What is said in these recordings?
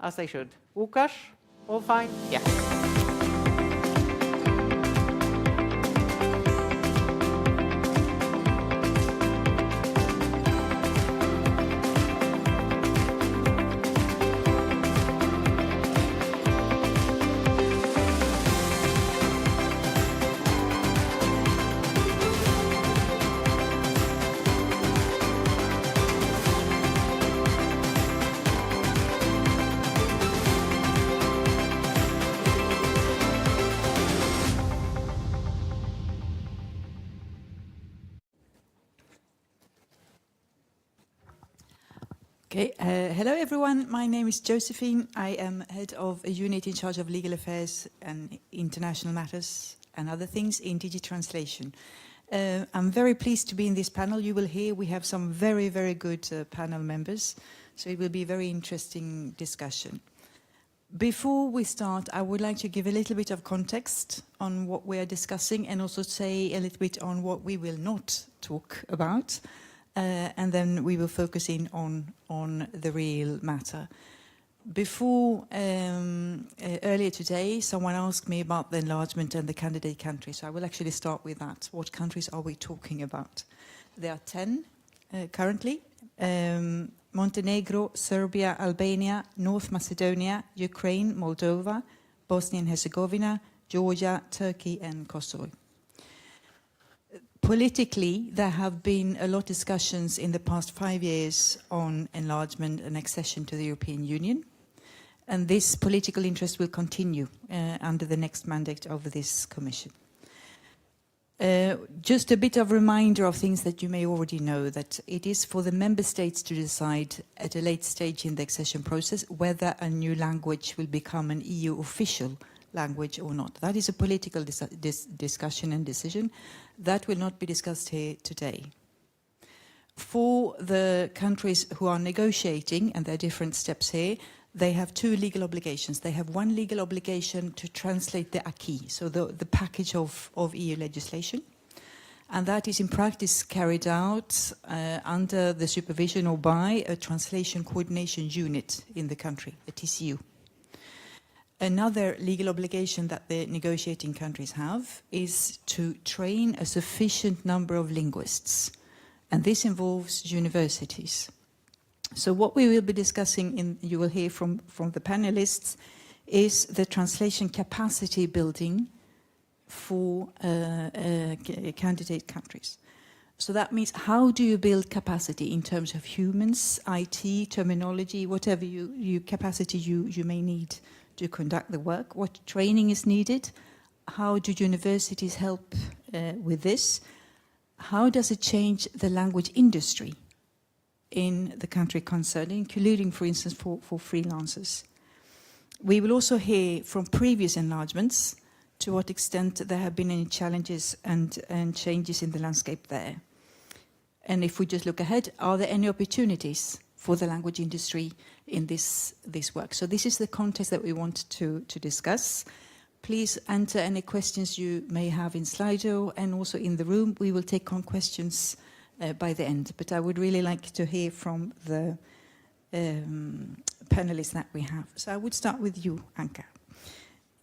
as they should. Łukasz, all fine? Yeah. Okay, hello everyone. My name is Josephine. I am head of a unit in charge of legal affairs and international matters and other things in DG Translation. I'm very pleased to be in this panel. You will hear we have some very, very good panel members, so it will be a very interesting discussion. Before we start, I would like to give a little bit of context on what we are discussing and also say a little bit on what we will not talk about. And then we will focus in on the real matter. Before, earlier today, someone asked me about the enlargement and the candidate countries. So I will actually start with that. What countries are we talking about? There are 10 currently. Montenegro, Serbia, Albania, North Macedonia, Ukraine, Moldova, Bosnia and Herzegovina, Georgia, Turkey and Kosovo. Politically, there have been a lot of discussions in the past 5 years on enlargement and accession to the European Union. And this political interest will continue under the next mandate of this Commission. Just a bit of reminder of things that you may already know, that it is for the member states to decide at a late stage in the accession process whether a new language will become an EU official language or not. That is a political discussion and decision. That will not be discussed here today. For the countries who are negotiating, and there are different steps here, they have two legal obligations. They have one legal obligation to translate the acquis, so the package of EU legislation. And that is in practice carried out under the supervision or by a translation coordination unit in the country, a TCU. Another legal obligation that the negotiating countries have is to train a sufficient number of linguists, and this involves universities. So what we will be discussing, you will hear from the panelists, is the translation capacity building for candidate countries. So that means, how do you build capacity in terms of humans, IT, terminology, whatever capacity you may need to conduct the work? What training is needed? How do universities help with this? How does it change the language industry in the country concerned, including, for instance, for freelancers? We will also hear from previous enlargements to what extent there have been any challenges and changes in the landscape there. And if we just look ahead, are there any opportunities for the language industry in this work? So this is the context that we want to discuss. Please enter any questions you may have in Slido and also in the room. We will take on questions by the end, but I would really like to hear from the panelists that we have. So I would start with you, Anka.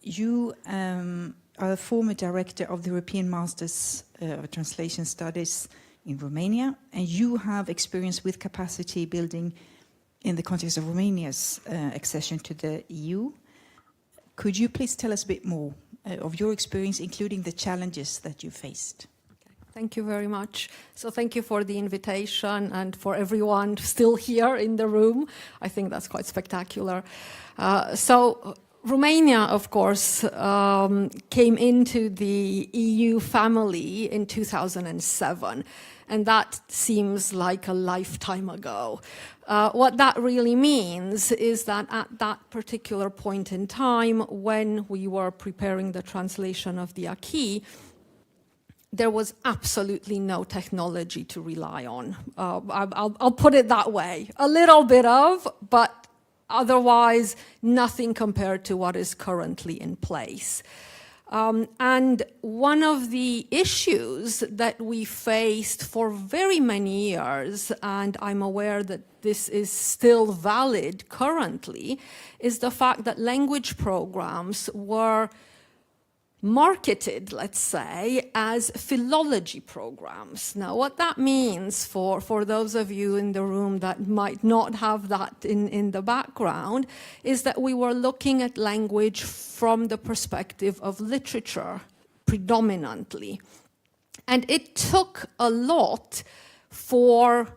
You are a former director of the European Masters of Translation Studies in Romania, and you have experience with capacity building in the context of Romania's accession to the EU. Could you please tell us a bit more of your experience, including the challenges that you faced? Thank you very much. So thank you for the invitation and for everyone still here in the room. I think that's quite spectacular. Romania, of course, came into the EU family in 2007, and that seems like a lifetime ago. What that really means is that at that particular point in time, when we were preparing the translation of the acquis, there was absolutely no technology to rely on. I'll put it that way. A little bit of, but otherwise nothing compared to what is currently in place. And one of the issues that we faced for very many years, and I'm aware that this is still valid currently, is the fact that language programs were marketed, let's say, as philology programs. Now, what that means for those of you in the room that might not have that in the background is that we were looking at language from the perspective of literature predominantly. And it took a lot for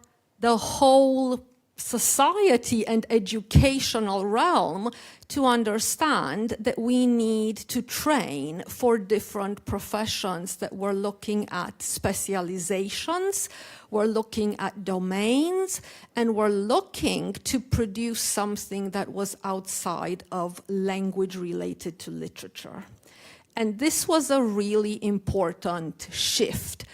the whole society and educational realm to understand that we need to train for different professions, that we're looking at specializations, we're looking at domains, and we're looking to produce something that was outside of language related to literature. And this was a really important shift.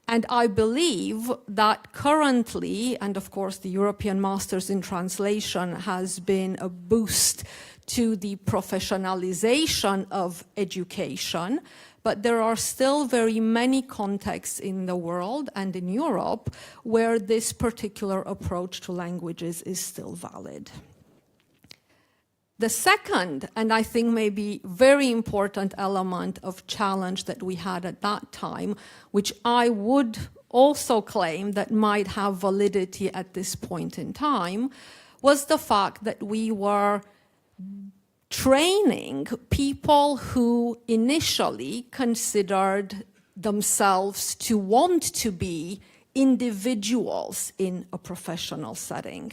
And I believe that currently, and of course the European Masters in Translation has been a boost to the professionalization of education, but there are still very many contexts in the world and in Europe where this particular approach to languages is still valid. The second, and I think maybe very important element of challenge that we had at that time, which I would also claim that might have validity at this point in time, was the fact that we were training people who initially considered themselves to want to be individuals in a professional setting.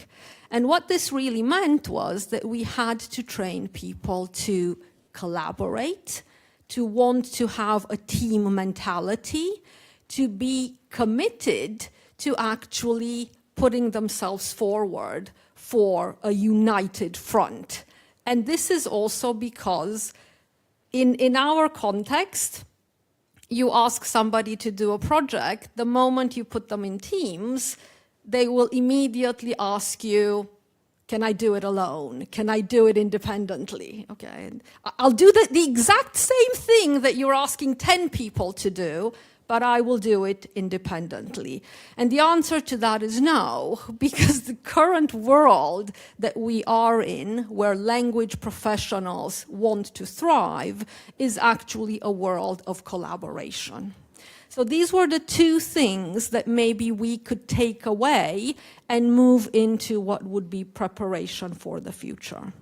And what this really meant was that we had to train people to collaborate, to want to have a team mentality, to be committed to actually putting themselves forward for a united front. And this is also because in our context, you ask somebody to do a project, the moment you put them in teams, they will immediately ask you, can I do it alone? Can I do it independently? Okay, I'll do the exact same thing that you're asking 10 people to do, but I will do it independently. And the answer to that is no, because the current world that we are in, where language professionals want to thrive, is actually a world of collaboration. So these were the two things that maybe we could take away and move into what would be preparation for the future.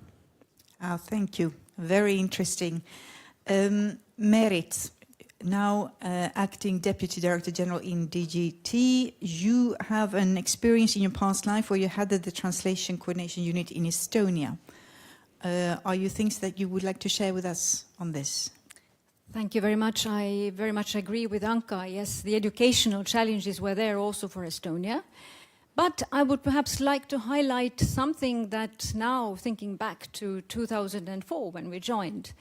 Oh, thank you. Very interesting. Merit, now acting Deputy Director General in DGT, you have an experience in your past life where you headed the Translation Coordination Unit in Estonia. Are you things that you would like to share with us on this? Thank you very much. I very much agree with Anka. Yes, the educational challenges were there also for Estonia. But I would perhaps like to highlight something that now, thinking back to 2004 when we joined,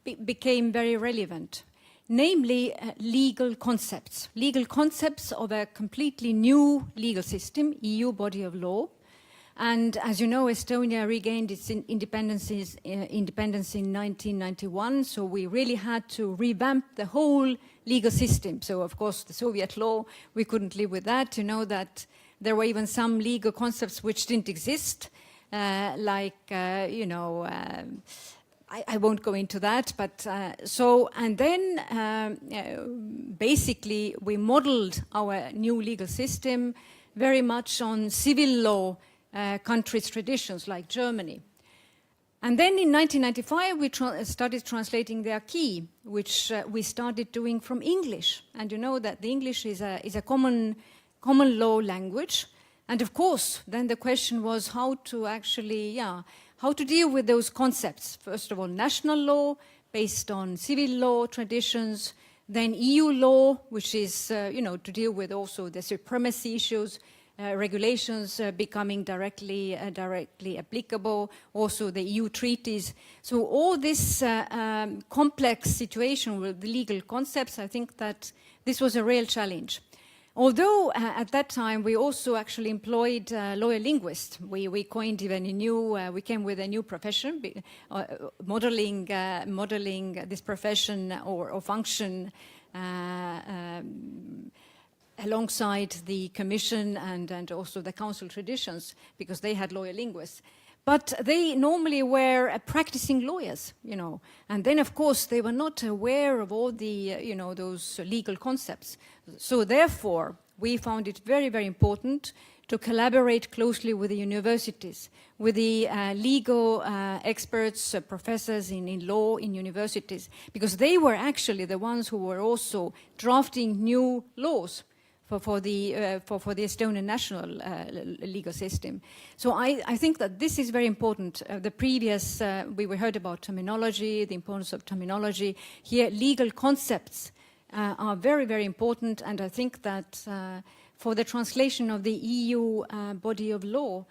became very relevant. Namely, legal concepts of a completely new legal system, EU body of law. And as you know, Estonia regained its independence in 1991, so we really had to revamp the whole legal system. So, of course, the Soviet law, we couldn't live with that. You know that there were even some legal concepts which didn't exist, I won't go into that, but and then basically we modeled our new legal system very much on civil law countries' traditions, like Germany. And then in 1995, we started translating the acquis, which we started doing from English. And you know that the English is a common law language. And of course, then the question was how to deal with those concepts. First of all, national law, based on civil law traditions, then EU law, which is, to deal with also the supremacy issues, regulations becoming directly applicable, also the EU treaties. So all this complex situation with the legal concepts, I think that this was a real challenge. Although at that time we also actually employed lawyer linguists. We coined even a new, we came with a new profession, modeling this profession or function alongside the Commission and also the Council traditions, because they had lawyer linguists. But they normally were practicing lawyers, you know. And then, of course, they were not aware of all the, you know, those legal concepts. So therefore, we found it very, very important to collaborate closely with the universities, with the legal experts, professors in law in universities, because they were actually the ones who were also drafting new laws for the Estonian national legal system. So I think that this is very important. The previous, we heard about terminology, the importance of terminology. Here, legal concepts are very, very important, and I think that for the translation of the EU body of law,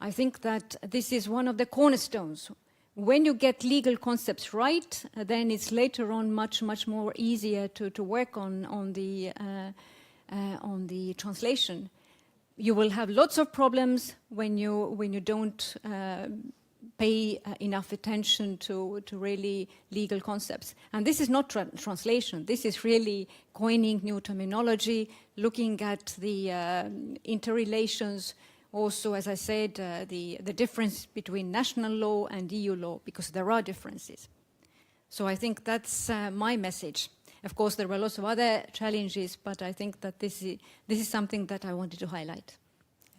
I think that this is one of the cornerstones. When you get legal concepts right, then it's later on much, much more easier to work on the translation. You will have lots of problems when you don't pay enough attention to really legal concepts. And this is not translation. This is really coining new terminology, looking at the interrelations. Also, as I said, the difference between national law and EU law, because there are differences. So I think that's my message. Of course, there were lots of other challenges, but I think that this is something that I wanted to highlight.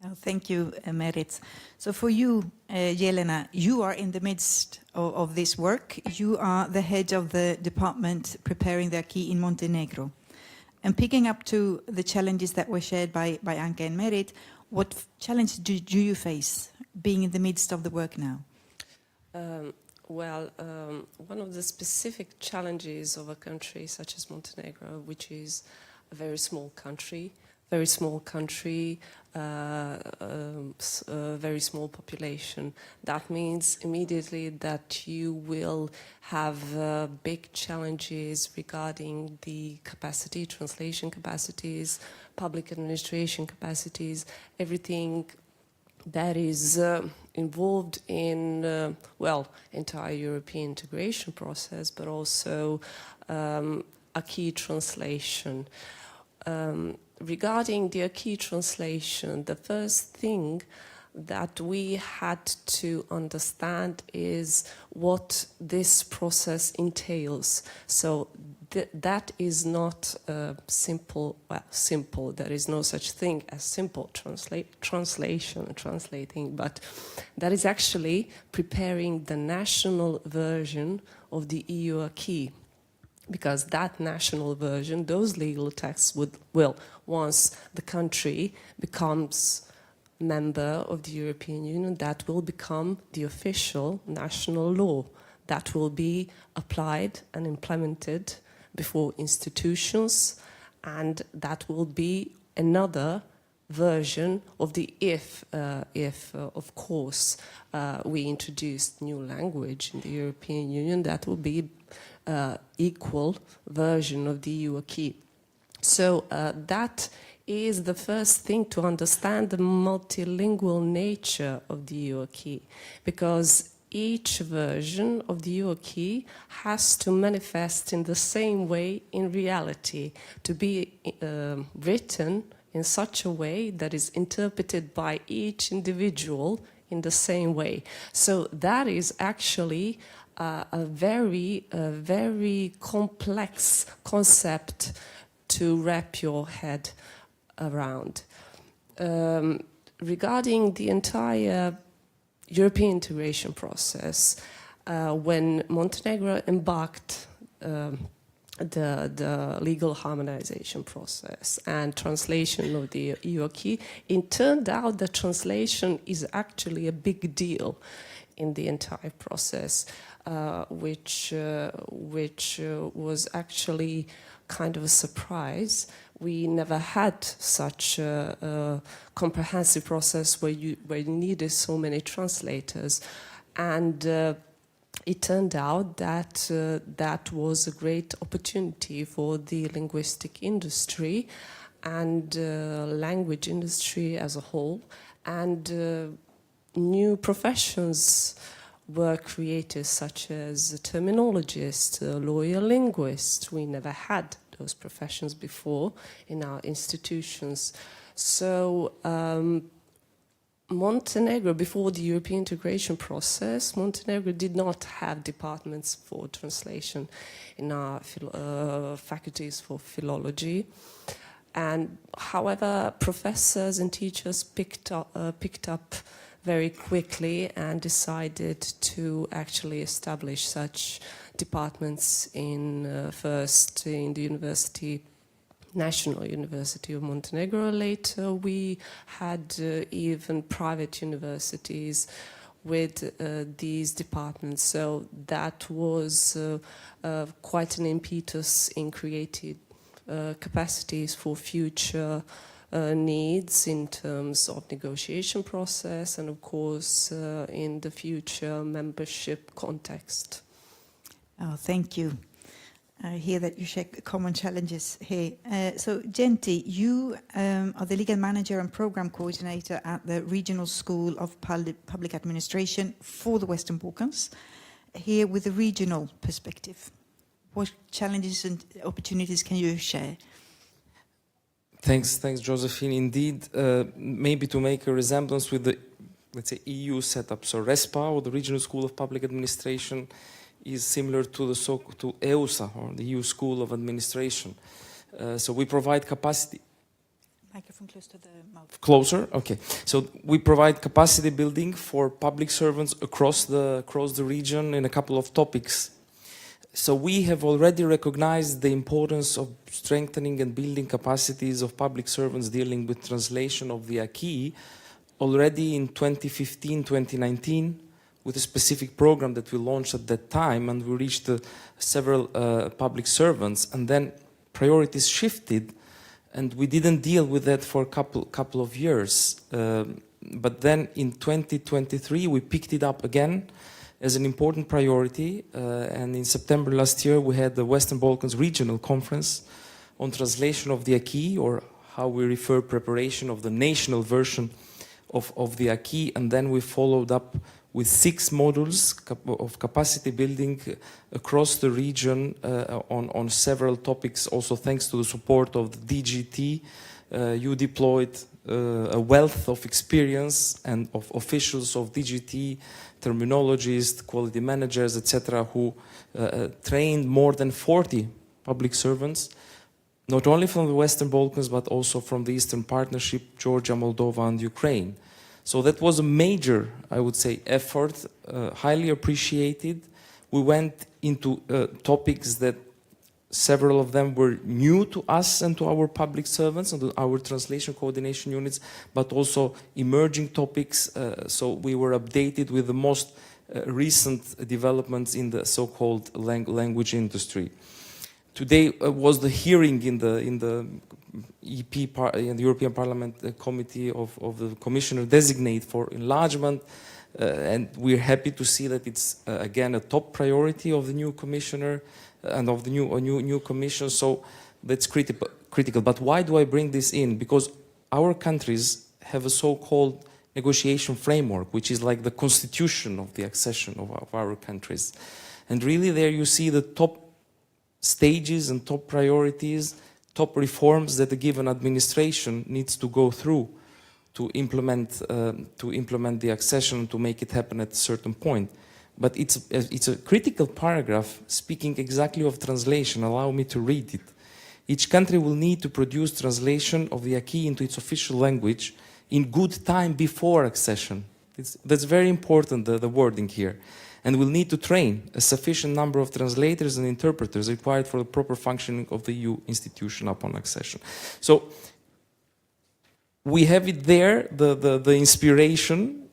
Oh, thank you, Merit. So for you, Jelena, you are in the midst of this work. You are the head of the department preparing the acquis in Montenegro. And picking up to the challenges that were shared by Anke and Merit, what challenges do you face being in the midst of the work now? One of the specific challenges of a country such as Montenegro, which is a very small country, very small population. That means immediately that you will have big challenges regarding the capacity, translation capacities, public administration capacities, everything that is involved in, entire European integration process, but also acquis translation. Regarding the acquis translation, the first thing that we had to understand is what this process entails. So that is not simple, there is no such thing as simple translating, but that is actually preparing the national version of the EU acquis. Because that national version, those legal texts will, once the country becomes member of the European Union, that will become the official national law that will be applied and implemented before institutions, and that will be another version of the if of course we introduced new language in the European Union, that will be equal version of the EU acquis. So that is the first thing to understand the multilingual nature of the EU acquis, because each version of the EU acquis has to manifest in the same way in reality, to be written in such a way that is interpreted by each individual in the same way. So that is actually a very complex concept to wrap your head around. Regarding the entire European integration process, when Montenegro embarked the legal harmonization process and translation of the EU acquis, it turned out that translation is actually a big deal in the entire process, which was actually kind of a surprise. We never had such a comprehensive process where you needed so many translators, and it turned out that that was a great opportunity for the linguistic industry, and language industry as a whole, and new professions were created, such as a terminologist, a lawyer, linguist. We never had those professions before in our institutions. So Montenegro, before the European integration process, Montenegro did not have departments for translation in our faculties for philology. And however, professors and teachers picked up very quickly and decided to actually establish such departments in first in the university, National University of Montenegro. Later we had even private universities with these departments. So that was quite an impetus in creating capacities for future needs in terms of negotiation process and of course in the future membership context. Oh, thank you. I hear that you share common challenges here. So, Genti, you are the legal manager and program coordinator at the Regional School of Public Administration for the Western Balkans, here with a regional perspective. What challenges and opportunities can you share? Thanks, Josephine. Indeed, maybe to make a resemblance with the, let's say, EU setup. So RESPA, or the Regional School of Public Administration, is similar to to EUSA, or the EU School of Administration. So we provide capacity. Microphone close to the mouth. Closer, okay. So we provide capacity building for public servants across the region in a couple of topics. So we have already recognized the importance of strengthening and building capacities of public servants dealing with translation of the acquis already in 2015-2019 with a specific program that we launched at that time, and we reached several public servants, and then priorities shifted and we didn't deal with that for a couple of years. But then in 2023 we picked it up again as an important priority, and in September last year we had the Western Balkans Regional Conference on translation of the acquis, or how we refer preparation of the national version of the acquis, and then we followed up with 6 modules of capacity building across the region on several topics, also thanks to the support of the DGT. You deployed a wealth of experience and of officials of DGT, terminologists, quality managers, etc., who trained more than 40 public servants, not only from the Western Balkans, but also from the Eastern Partnership, Georgia, Moldova, and Ukraine. So that was a major, I would say, effort, highly appreciated. We went into topics that several of them were new to us and to our public servants and to our translation coordination units, but also emerging topics. So we were updated with the most recent developments in the so-called language industry. Today was the hearing in the EP, in the European Parliament Committee of the Commissioner Designate for Enlargement, and we're happy to see that it's again a top priority of the new Commissioner and of the new Commission. So that's critical. But why do I bring this in? Because our countries have a so-called negotiation framework, which is like the constitution of the accession of our countries, and really there you see the top stages and top priorities, top reforms that a given administration needs to go through to implement the accession, to make it happen at a certain point. But it's a critical paragraph speaking exactly of translation. Allow me to read it. Each country will need to produce translation of the acquis into its official language in good time before accession. That's very important, the wording here. And will need to train a sufficient number of translators and interpreters required for the proper functioning of the EU institution upon accession. So we have it there, the inspiration,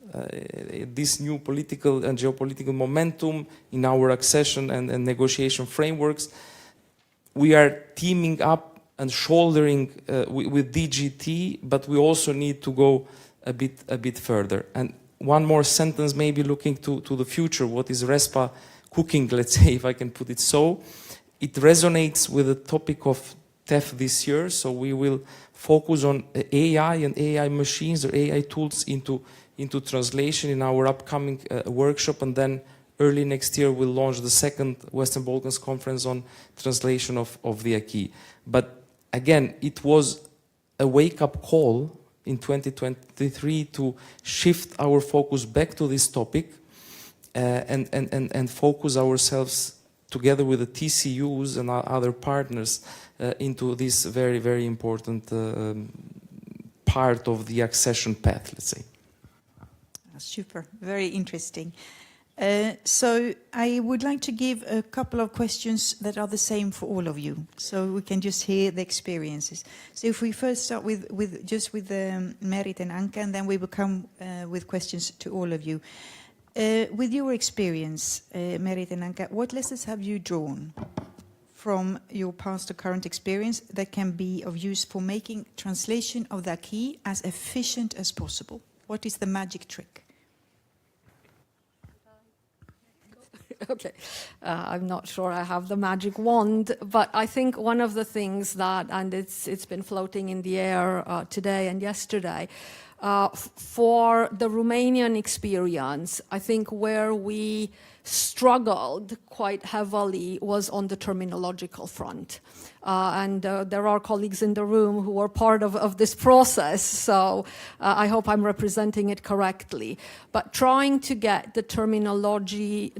this new political and geopolitical momentum in our accession and negotiation frameworks. We are teaming up and shouldering with DGT, but we also need to go a bit further. And one more sentence, maybe looking to the future, what is RESPA cooking, let's say, if I can put it so. It resonates with the topic of TEF this year, so we will focus on AI and AI machines or AI tools into translation in our upcoming workshop, and then early next year we'll launch the second Western Balkans conference on translation of the acquis. But again, it was a wake-up call in 2023 to shift our focus back to this topic and focus ourselves together with the TCUs and our other partners into this very, very important part of the accession path, let's say. Super, very interesting. So I would like to give a couple of questions that are the same for all of you, so we can just hear the experiences. So if we first start with Merit and Anka, and then we will come with questions to all of you. With your experience, Merit and Anka, what lessons have you drawn from your past or current experience that can be of use for making translation of the acquis as efficient as possible? What is the magic trick? Okay, I'm not sure I have the magic wand, but I think one of the things that, and it's been floating in the air today and yesterday, for the Romanian experience, I think where we struggled quite heavily was on the terminological front. And there are colleagues in the room who are part of this process, so I hope I'm representing it correctly. But trying to get the terminology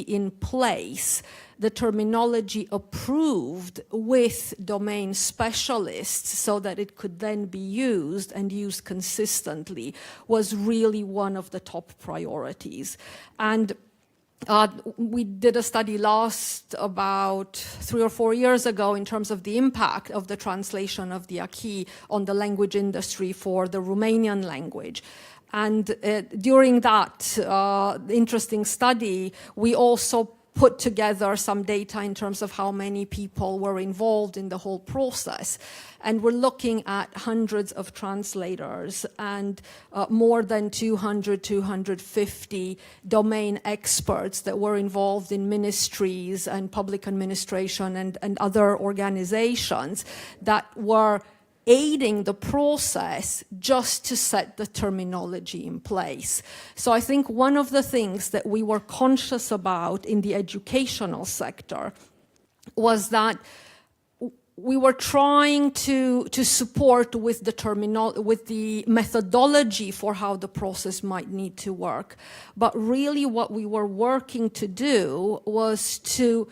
in place, the terminology approved with domain specialists so that it could then be used and used consistently was really one of the top priorities. And we did a study about 3 or 4 years ago in terms of the impact of the translation of the acquis on the language industry for the Romanian language. And during that interesting study, we also put together some data in terms of how many people were involved in the whole process. And we're looking at hundreds of translators and more than 200, 250 domain experts that were involved in ministries and public administration and other organizations that were aiding the process just to set the terminology in place. So I think one of the things that we were conscious about in the educational sector was that we were trying to support with the methodology for how the process might need to work. But really what we were working to do was to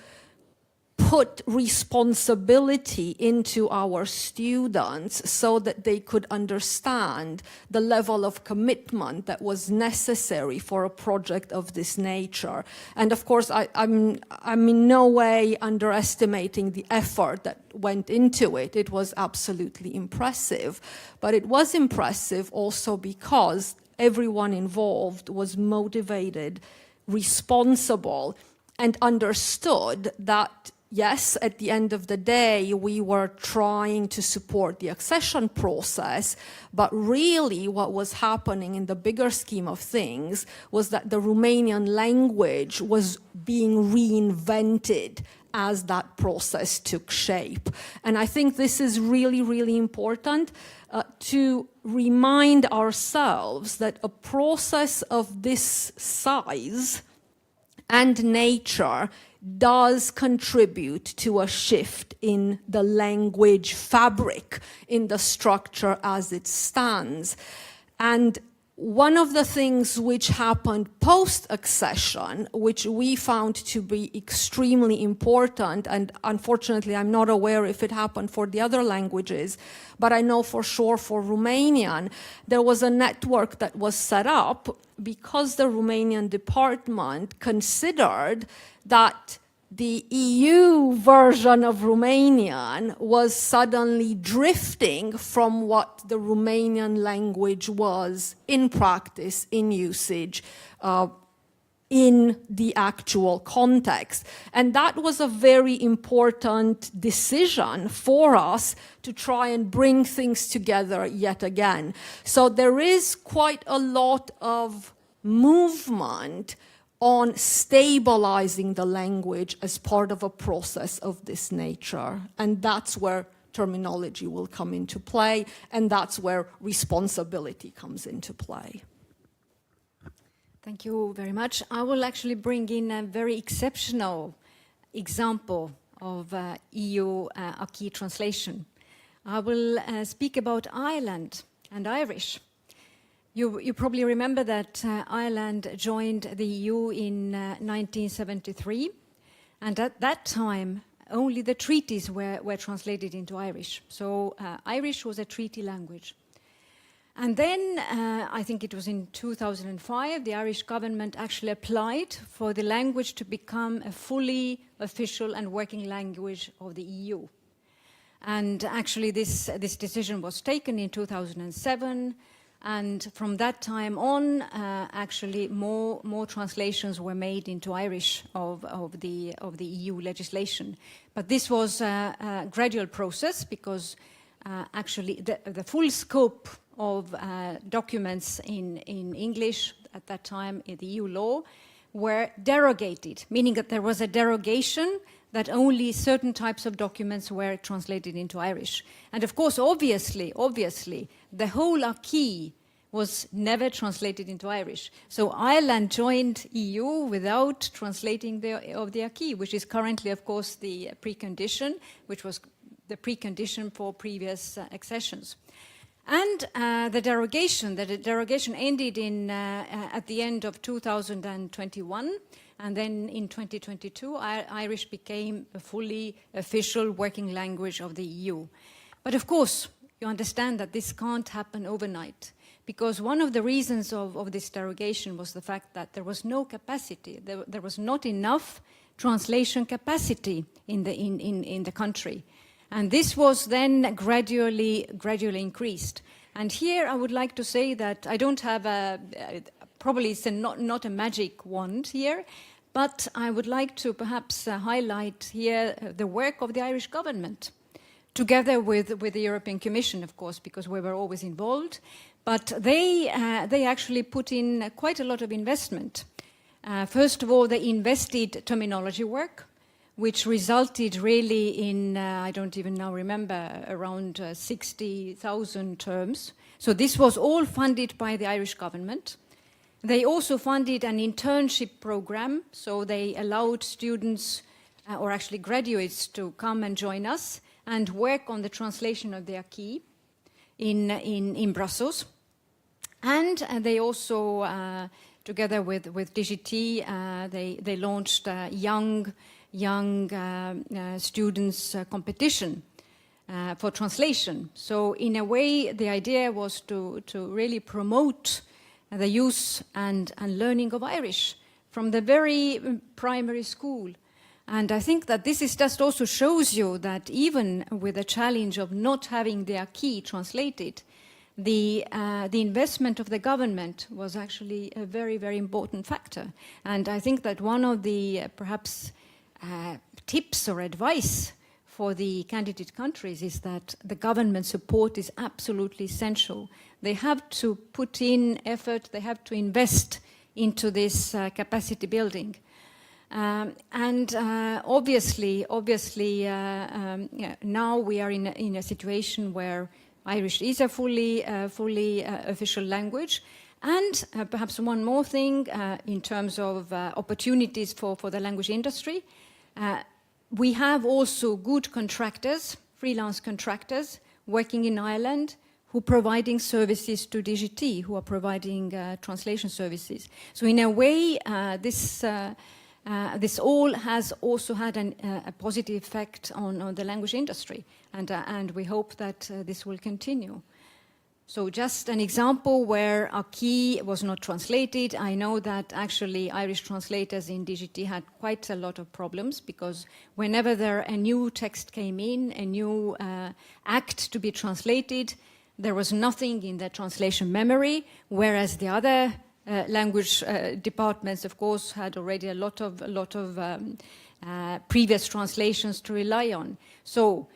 put responsibility into our students so that they could understand the level of commitment that was necessary for a project of this nature. And of course, I'm in no way underestimating the effort that went into it. It was absolutely impressive. But it was impressive also because everyone involved was motivated, responsible, and understood that yes, at the end of the day, we were trying to support the accession process, but really what was happening in the bigger scheme of things was that the Romanian language was being reinvented as that process took shape. And I think this is really, really important to remind ourselves that a process of this size and nature does contribute to a shift in the language fabric, in the structure as it stands. And one of the things which happened post-accession, which we found to be extremely important, and unfortunately I'm not aware if it happened for the other languages, but I know for sure for Romanian, there was a network that was set up because the Romanian department considered that the EU version of Romanian was suddenly drifting from what the Romanian language was in practice, in usage, in the actual context. And that was a very important decision for us to try and bring things together yet again. So there is quite a lot of movement on stabilizing the language as part of a process of this nature. And that's where terminology will come into play, and that's where responsibility comes into play. Thank you very much. I will actually bring in a very exceptional example of EU acquis translation. I will speak about Ireland and Irish. You probably remember that Ireland joined the EU in 1973, and at that time only the treaties were translated into Irish. So Irish was a treaty language. And then, I think it was in 2005, the Irish government actually applied for the language to become a fully official and working language of the EU. And actually this decision was taken in 2007, and from that time on, actually more translations were made into Irish of the EU legislation. But this was a gradual process, because actually the full scope of documents in English at that time in the EU law were derogated, meaning that there was a derogation that only certain types of documents were translated into Irish. And of course, obviously, the whole acquis was never translated into Irish. So Ireland joined EU without translating the acquis, which is currently, of course, the precondition, which was the precondition for previous accessions. And the derogation ended at the end of 2021, and then in 2022, Irish became a fully official working language of the EU. But of course, you understand that this can't happen overnight, because one of the reasons of this derogation was the fact that there was no capacity. There was not enough translation capacity in the country. And this was then gradually increased. And here I would like to say that I don't have probably it's not a magic wand here, but I would like to perhaps highlight here the work of the Irish government, together with the European Commission, of course, because we were always involved. But they actually put in quite a lot of investment. First of all, they invested terminology work, which resulted really in, I don't even now remember, around 60,000 terms. So this was all funded by the Irish government. They also funded an internship program, so they allowed students, or actually graduates, to come and join us and work on the translation of the acquis in Brussels. And they also, together with DGT, they launched young students competition for translation. So in a way, the idea was to really promote the use and learning of Irish from the very primary school. And I think that this is just also shows you that even with the challenge of not having the acquis translated, the investment of the government was actually a very, very important factor. And I think that one of the perhaps tips or advice for the candidate countries is that the government support is absolutely essential. They have to put in effort, they have to invest into this capacity building. Obviously, now we are in a situation where Irish is a fully official language. And perhaps one more thing in terms of opportunities for the language industry. We have also good contractors, freelance contractors, working in Ireland who are providing services to DGT, who are providing translation services. So in a way, this all has also had a positive effect on the language industry, and we hope that this will continue. So just an example where acquis was not translated. I know that actually Irish translators in DGT had quite a lot of problems, because whenever a new text came in, a new act to be translated, there was nothing in the translation memory, whereas the other language departments, of course, had already a lot of previous translations to rely on. So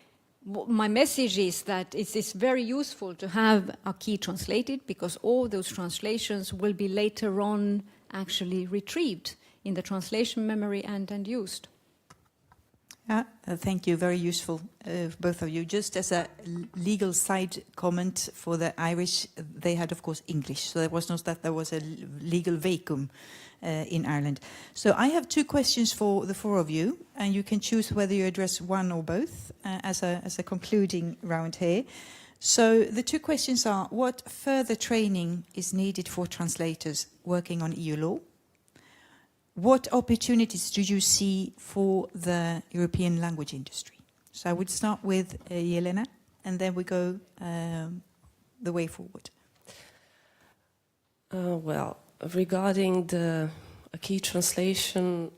my message is that it is very useful to have acquis translated, because all those translations will be later on actually retrieved in the translation memory and used. Thank you, very useful, both of you. Just as a legal side comment for the Irish, they had, of course, English, so there was not that there was a legal vacuum in Ireland. So I have two questions for the four of you, and you can choose whether you address one or both as a concluding round here. So the two questions are, what further training is needed for translators working on EU law? What opportunities do you see for the European language industry? So I would start with Jelena, and then we go the way forward. Well, regarding the acquis translation,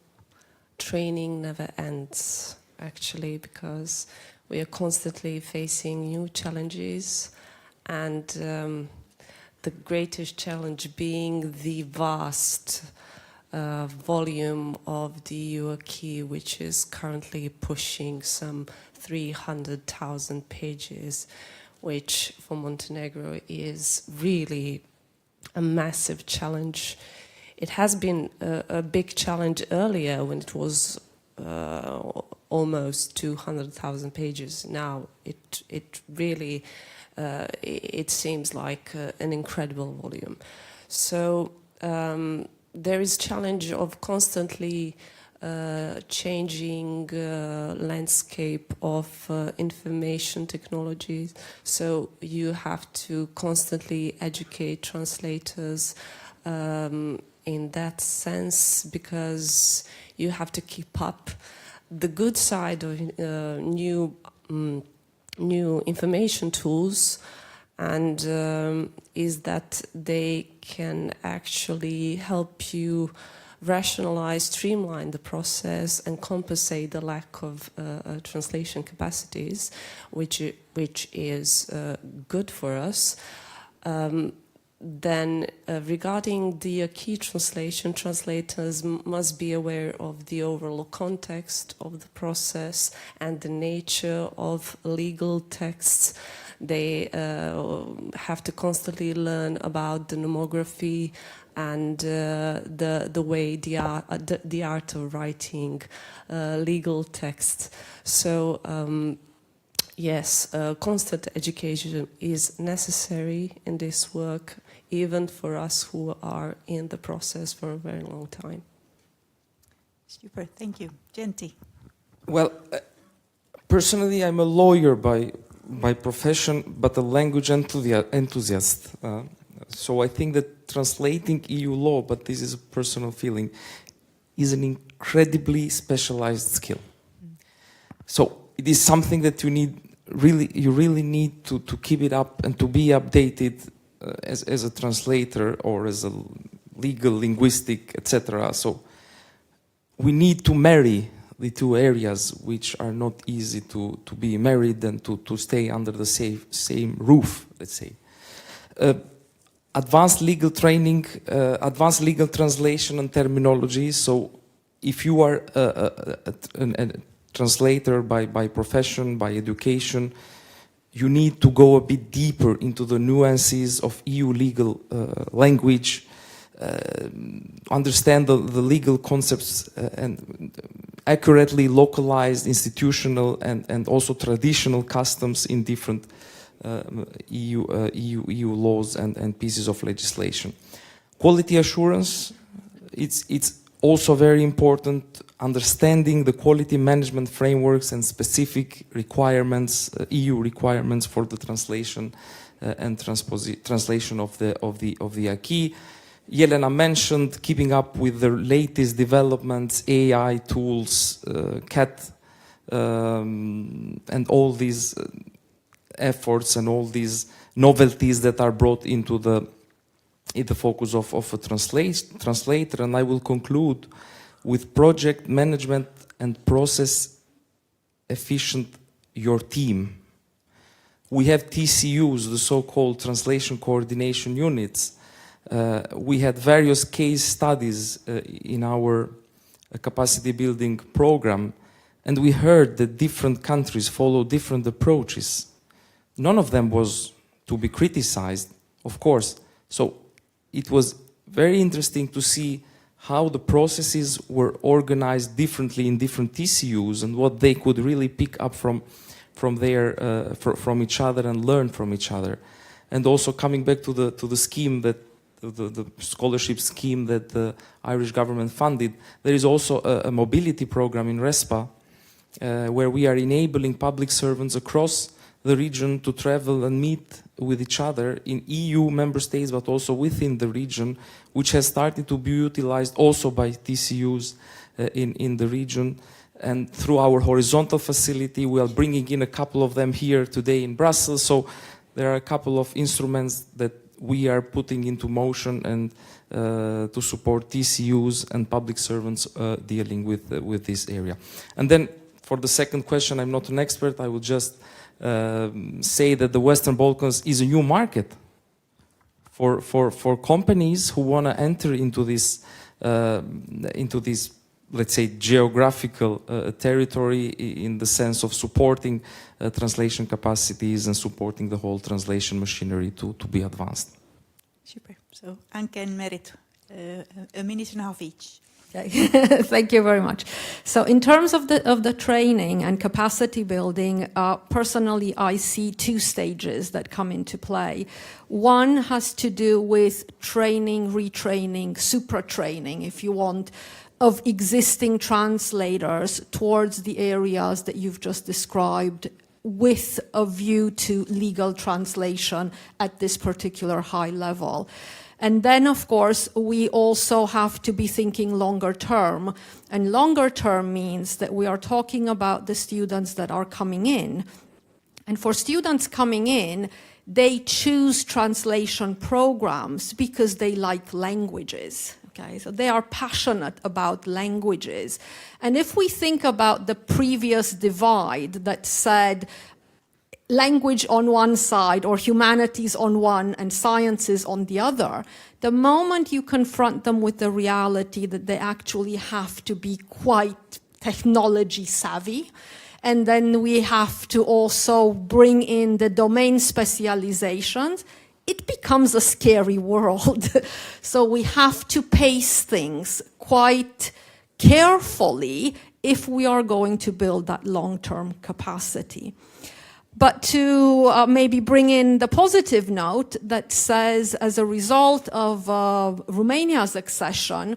training never ends, actually, because we are constantly facing new challenges, and the greatest challenge being the vast volume of the EU acquis, which is currently pushing some 300,000 pages, which for Montenegro is really a massive challenge. It has been a big challenge earlier when it was almost 200,000 pages. Now it really it seems like an incredible volume. So there is challenge of constantly changing landscape of information technologies. So you have to constantly educate translators in that sense, because you have to keep up. The good side of new information tools and is that they can actually help you rationalize, streamline the process and compensate the lack of translation capacities, which is good for us. Then regarding the acquis translation, translators must be aware of the overall context of the process and the nature of legal texts. They have to constantly learn about the nomography and the way the art of writing legal text. So yes, constant education is necessary in this work, even for us who are in the process for a very long time. Super, thank you. Genti. Well, personally, I'm a lawyer by profession, but a language enthusiast. So I think that translating EU law, but this is a personal feeling, is an incredibly specialized skill. So it is something that you really need to keep it up and to be updated as a translator or as a legal, linguistic, etc. So we need to marry the two areas, which are not easy to be married and to stay under the same roof, let's say. Advanced legal training, advanced legal translation and terminology. So if you are a translator by profession, by education, you need to go a bit deeper into the nuances of EU legal language, understand the legal concepts and accurately localized institutional and also traditional customs in different EU laws and pieces of legislation. Quality assurance, it's also very important, understanding the quality management frameworks and specific requirements, EU requirements for the translation and translation of the acquis. Jelena mentioned keeping up with the latest developments, AI tools, CAT, and all these efforts and all these novelties that are brought into the focus of a translator. And I will conclude with project management and process efficient your team. We have TCUs, the so-called translation coordination units. We had various case studies in our capacity building program, and we heard that different countries follow different approaches. None of them was to be criticized, of course. So it was very interesting to see how the processes were organized differently in different TCUs and what they could really pick up from each other and learn from each other. And also coming back to the scheme that the scholarship scheme that the Irish government funded, there is also a mobility program in RESPA where we are enabling public servants across the region to travel and meet with each other in EU member states, but also within the region, which has started to be utilized also by TCUs in the region. And through our horizontal facility, we are bringing in a couple of them here today in Brussels. So there are a couple of instruments that we are putting into motion and to support TCUs and public servants dealing with this area. And then for the second question, I'm not an expert. I would just say that the Western Balkans is a new market for companies who want to enter into this, let's say, geographical territory in the sense of supporting translation capacities and supporting the whole translation machinery to be advanced. Super. So, Anke and Merit, a minute and a half each. Okay. Thank you very much. So in terms of the training and capacity building, personally I see two stages that come into play. One has to do with training, retraining, supra-training, if you want, of existing translators towards the areas that you've just described with a view to legal translation at this particular high level. And then, of course, we also have to be thinking longer term. And longer term means that we are talking about the students that are coming in. And for students coming in, they choose translation programs because they like languages. Okay, so they are passionate about languages. And if we think about the previous divide that said language on one side or humanities on one and sciences on the other, the moment you confront them with the reality that they actually have to be quite technology savvy, and then we have to also bring in the domain specializations, it becomes a scary world. So we have to pace things quite carefully if we are going to build that long-term capacity. But to maybe bring in the positive note that says, as a result of Romania's accession,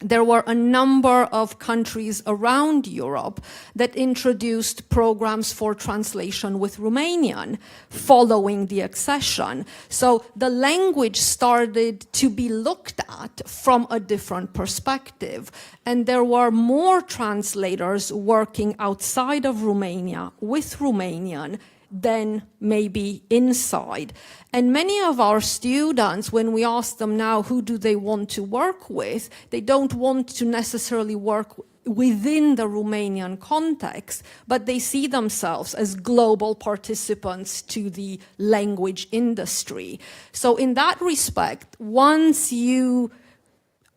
there were a number of countries around Europe that introduced programs for translation with Romanian following the accession. So the language started to be looked at from a different perspective. And there were more translators working outside of Romania with Romanian than maybe inside. And many of our students, when we ask them now who do they want to work with, they don't want to necessarily work within the Romanian context, but they see themselves as global participants to the language industry. So in that respect, once you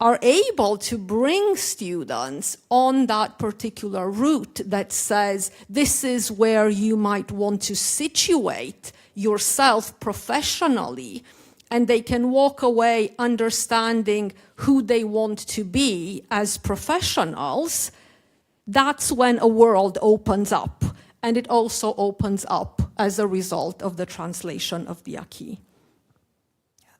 are able to bring students on that particular route that says this is where you might want to situate yourself professionally, and they can walk away understanding who they want to be as professionals, that's when a world opens up. And it also opens up as a result of the translation of the acquis.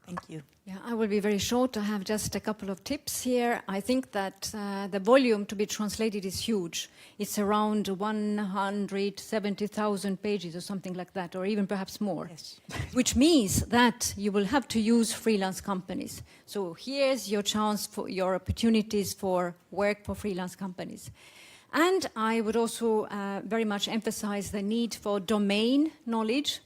Thank you. Yeah, I will be very short. I have just a couple of tips here. I think that the volume to be translated is huge. It's around 170,000 pages or something like that, or even perhaps more. Yes. Which means that you will have to use freelance companies. So here's your chance for your opportunities for work for freelance companies. And I would also very much emphasize the need for domain knowledge,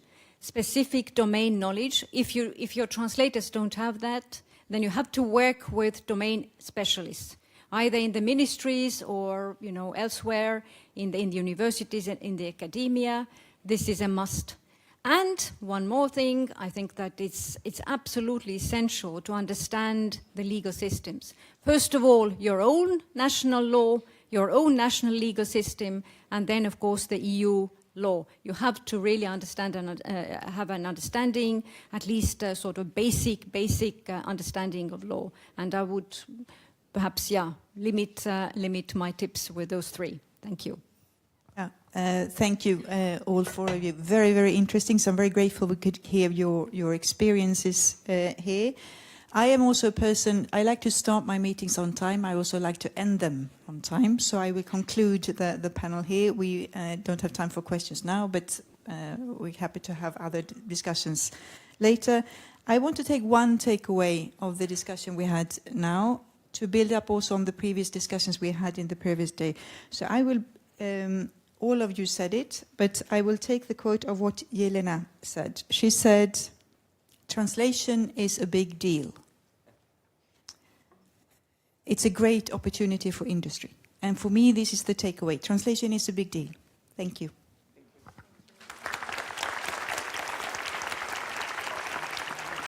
specific domain knowledge. If your translators don't have that, then you have to work with domain specialists, either in the ministries or elsewhere in the universities and in the academia. This is a must. And one more thing, I think that it's absolutely essential to understand the legal systems. First of all, your own national law, your own national legal system, and then of course the EU law. You have to really understand and have an understanding, at least a sort of basic understanding of law. And I would perhaps, yeah, limit my tips with those three. Thank you. Thank you, all four of you. Very, very interesting. So I'm very grateful we could hear your experiences here. I am also a person, I like to start my meetings on time. I also like to end them on time. So I will conclude the panel here. We don't have time for questions now, but we're happy to have other discussions later. I want to take one takeaway of the discussion we had now to build up also on the previous discussions we had in the previous day. So I will, all of you said it, but I will take the quote of what Jelena said. She said, translation is a big deal. It's a great opportunity for industry. And for me, this is the takeaway. Translation is a big deal. Thank you.